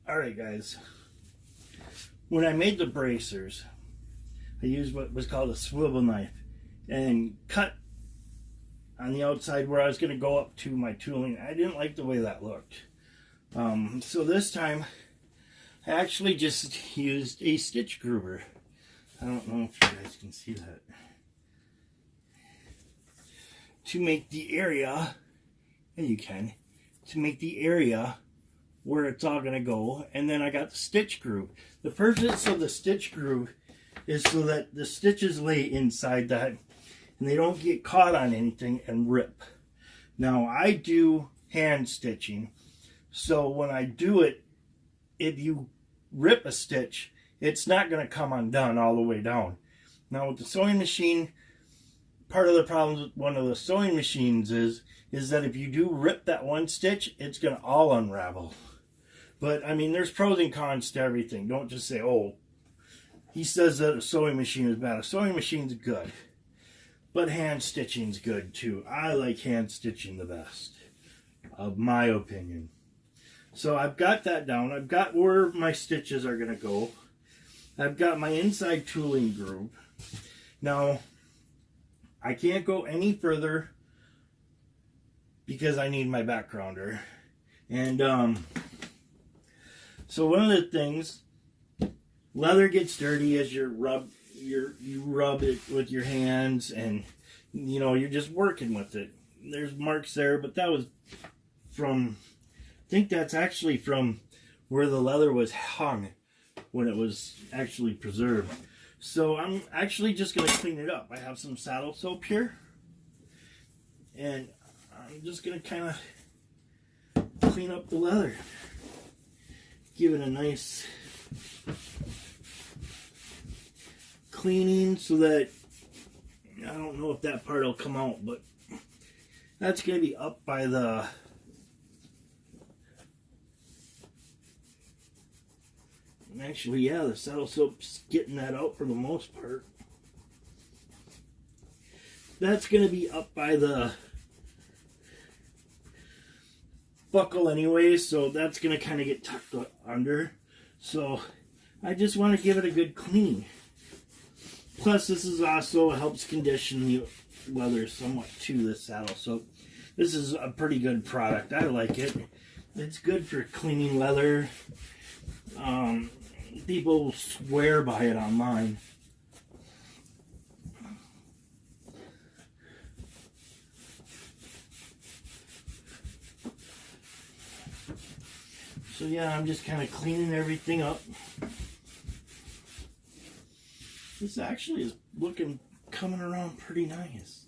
Alright guys, when I made the bracers, I used what was called a swivel knife and cut on the outside where I was going to go up to my tooling. I didn't like the way that looked. So this time I actually just used a stitch groover. I don't know if you guys can see that. To make the area, and you can, to make the area where it's all going to go. And then I got the stitch groove. The purpose of the stitch groove is so that the stitches lay inside that and they don't get caught on anything and rip. Now I do hand stitching, so when I do it, if you rip a stitch, it's not going to come undone all the way down. Now with the sewing machine, part of the problem with one of the sewing machines is that if you do rip that one stitch, it's going to all unravel. But I mean, there's pros and cons to everything. Don't just say, oh, he says that a sewing machine is bad. A sewing machine's good, but hand stitching's good too. I like hand stitching the best, of my opinion. So I've got that down. I've got where my stitches are going to go. I've got my inside tooling groove. Now, I can't go any further because I need my backgrounder. And so one of the things, leather gets dirty as you rub it with your hands, and you know, you're just working with it. There's marks there, but that was from, I think that's actually from where the leather was hung when it was actually preserved. So I'm actually just going to clean it up. I have some saddle soap here, and I'm just going to kind of clean up the leather. Give it a nice cleaning so that, I don't know if that part will come out, but that's going to be up by the actually, yeah, the saddle soap's getting that out for the most part. That's going to be up by the buckle anyway, so that's going to kind of get tucked under. So I just want to give it a good clean. Plus, this is also helps condition the leather somewhat too, this saddle soap. This is a pretty good product. I like it. It's good for cleaning leather. People swear by it online. So yeah, I'm just kind of cleaning everything up. This actually is coming around pretty nice.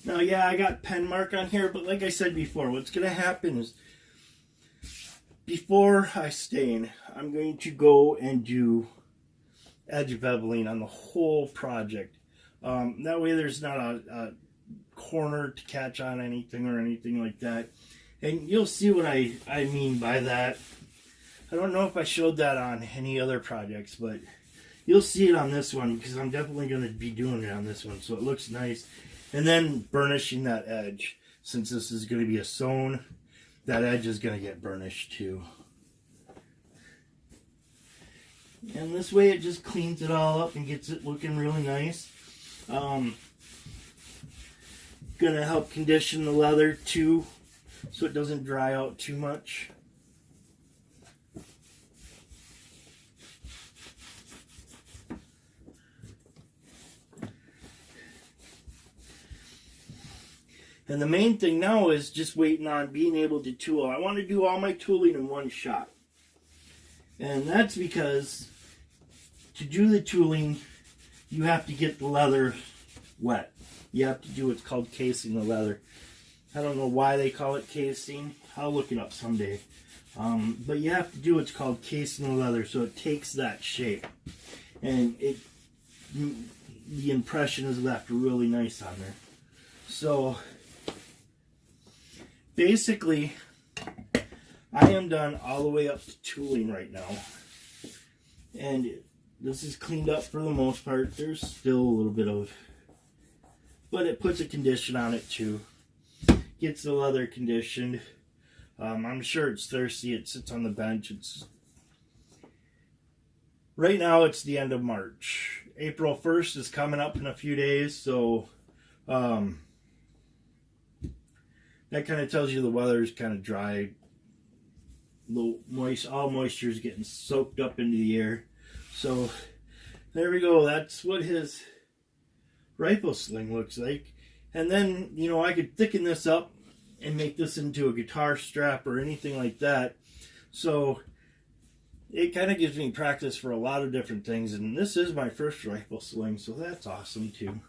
Now, yeah, I got pen mark on here, but like I said before, what's going to happen is before I stain, I'm going to go and do edge beveling on the whole project. That way there's not a corner to catch on anything or anything like that. And you'll see what I mean by that. I don't know if I showed that on any other projects, but you'll see it on this one because I'm definitely going to be doing it on this one, so it looks nice. And then burnishing that edge. Since this is going to be a sewn, that edge is going to get burnished too. And this way it just cleans it all up and gets it looking really nice. Going to help condition the leather too, so it doesn't dry out too much. And the main thing now is just waiting on being able to tool. I want to do all my tooling in one shot. And that's because to do the tooling, you have to get the leather wet. You have to do what's called casing the leather. I don't know why they call it casing. I'll look it up someday. But you have to do what's called casing the leather so it takes that shape. And the impression is left really nice on there. So basically, I am done all the way up to tooling right now. And this is cleaned up for the most part. There's still a little bit of, but it puts a condition on it too. Gets the leather conditioned. I'm sure it's thirsty. It sits on the bench. Right now it's the end of March. April 1st is coming up in a few days, so that kind of tells you the weather is kind of dry. All moisture is getting soaked up into the air. So there we go. That's what his rifle sling looks like. And then, you know, I could thicken this up and make this into a guitar strap or anything like that. So it kind of gives me practice for a lot of different things. And this is my first rifle sling, so that's awesome too.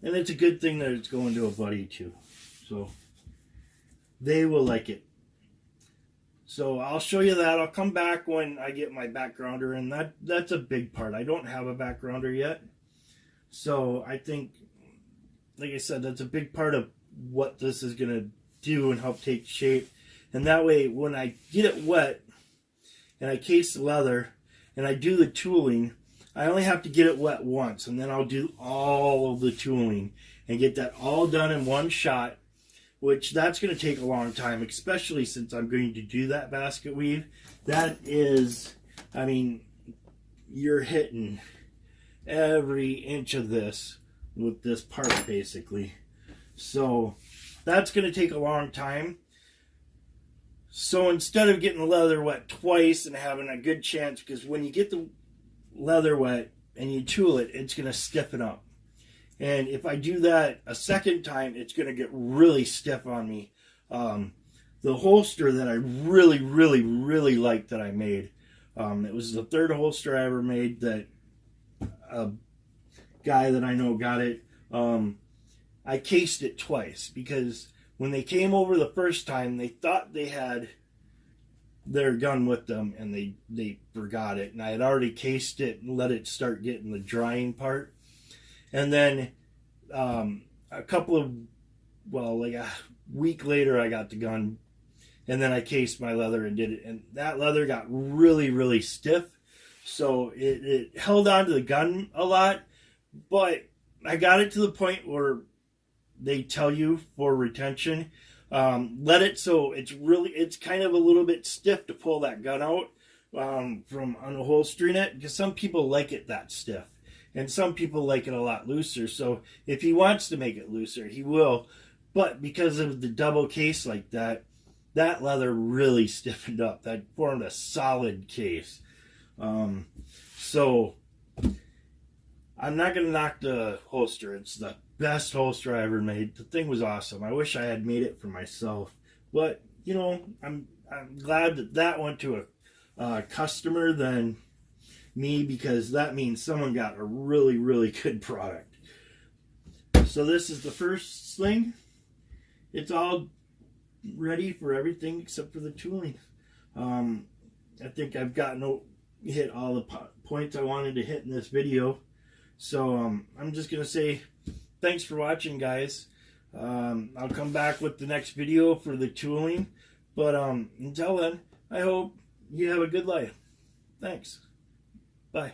And it's a good thing that it's going to a buddy too. So they will like it. So I'll show you that. I'll come back when I get my backgrounder, and that's a big part. I don't have a backgrounder yet. So I think, like I said, that's a big part of what this is going to do and help take shape. And that way, when I get it wet and I case the leather and I do the tooling, I only have to get it wet once, and then I'll do all of the tooling and get that all done in one shot, which that's going to take a long time, especially since I'm going to do that basket weave. That is, I mean, you're hitting every inch of this with this part, basically. So that's going to take a long time. So instead of getting the leather wet twice and having a good chance, because when you get the leather wet and you tool it, it's going to stiffen up. And if I do that a second time, it's going to get really stiff on me. The holster that I really, really, really liked that I made, it was the third holster I ever made that a guy that I know got it. I cased it twice because when they came over the first time, they thought they had their gun with them, and they forgot it. And I had already cased it and let it start getting the drying part. And then like a week later, I got the gun, and then I cased my leather and did it. And that leather got really, really stiff. So it held on to the gun a lot, but I got it to the point where they tell you for retention, let it so it's kind of a little bit stiff to pull that gun out from unholstering it, because some people like it that stiff. And some people like it a lot looser. So if he wants to make it looser, he will. But because of the double case like that, that leather really stiffened up. That formed a solid case. So I'm not going to knock the holster. It's the best holster I ever made. The thing was awesome. I wish I had made it for myself. But, you know, I'm glad that that went to a customer than me, because that means someone got a really, really good product. So this is the first sling. It's all ready for everything except for the tooling. I think I've hit all the points I wanted to hit in this video. So I'm just gonna say thanks for watching, guys. I'll come back with the next video for the tooling, but until then, I hope you have a good life. Thanks. Bye.